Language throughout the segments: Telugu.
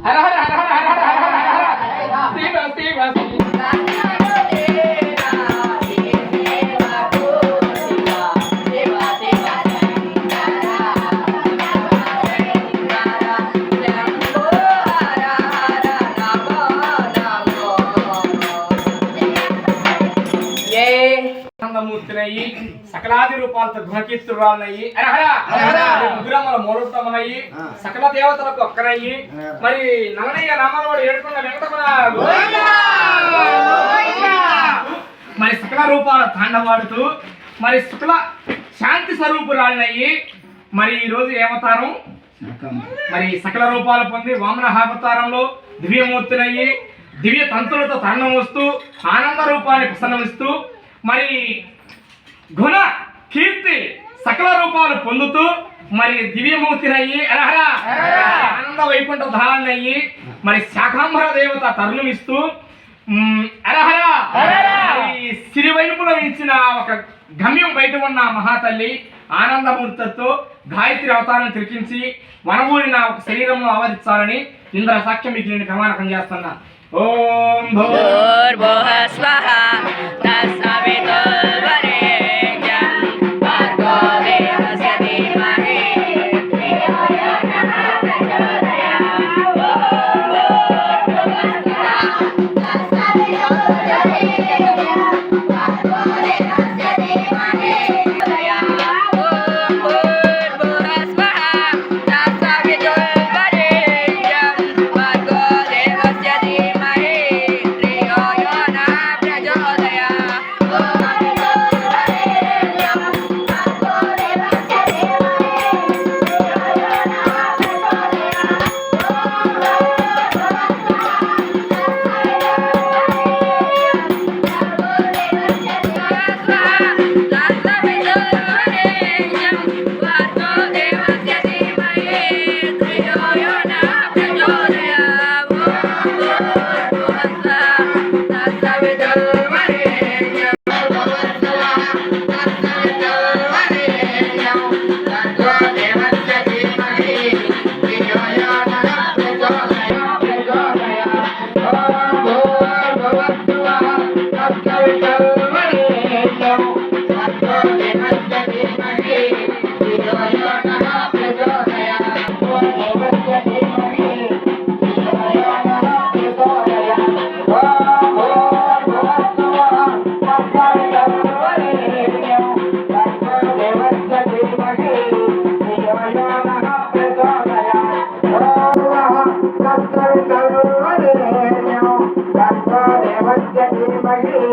హర హర హర హర హర హర హర హర శివ శివ మూర్తినయ్యి సకలాది రూపాలతో గుణకీర్తురాలయ్యి ముగ్గురమ్మల మూలతమనయ్యి సకల దేవతలకు ఒక్కనయ్యి మరి నల్లనయ్య రామాలవాడు ఏడుకున్న వెంకటమన మరి సకల రూపాల తాండవాడుతూ మరి శుక్ల శాంతి స్వరూపురాలయ్యి మరి ఈ రోజు ఏమవతారం మరి సకల రూపాలు పొంది వామన అవతారంలో దివ్యమూర్తినయ్యి దివ్య తంతులతో తాండం వస్తూ ఆనంద రూపాన్ని ప్రసన్నమిస్తూ మరి గుణ కీర్తి సకల రూపాలు పొందుతూ మరి దివ్యమూర్తినయ్యి ఆనంద వైకుంఠ ధారణయ్యి మరి శాకాంబర దేవత తరుణమిస్తూ సిరివైపులో ఇచ్చిన ఒక గమ్యం బయట ఉన్న మహాతల్లి ఆనందమూర్తితో గాయత్రి అవతారం తిరిగించి వనబూరిన ఒక శరీరంలో ఆవరించాలని ఇంద్ర సాక్ష్యం మీకు నేను ప్రమాణకం చేస్తున్నా. ఓం భూర్భువః స్వః తత్సవితుర్వరేణ్యం భర్గో దేవస్య ధీమహి ధియో యో నః ప్రచోదయాత్. ఓం భూర్భువః స్వః తత్సవితుర్వరేణ్యం భర్గో దేవస్య ధీమహి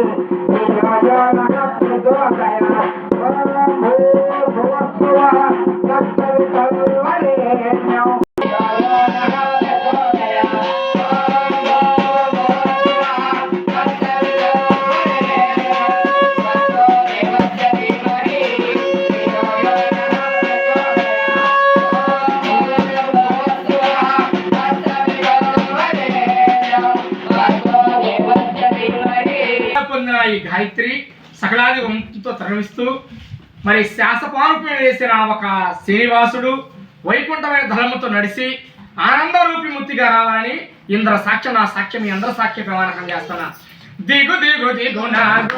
ఈ గాయత్రి సకలాది వంతుతో తరలిస్తూ మరి శాసపానుపై వేసిన ఒక శ్రీనివాసుడు వైకుంఠమైన ధర్మతో నడిచి ఆనంద రూపి ముక్తిగా రావాలని ఇంద్ర సాక్ష్యం నా సాక్ష్యం మీ అందరూ సాక్ష్య ప్రమాణకం చేస్తున్నా. దిగు దిగు దిగు నాగు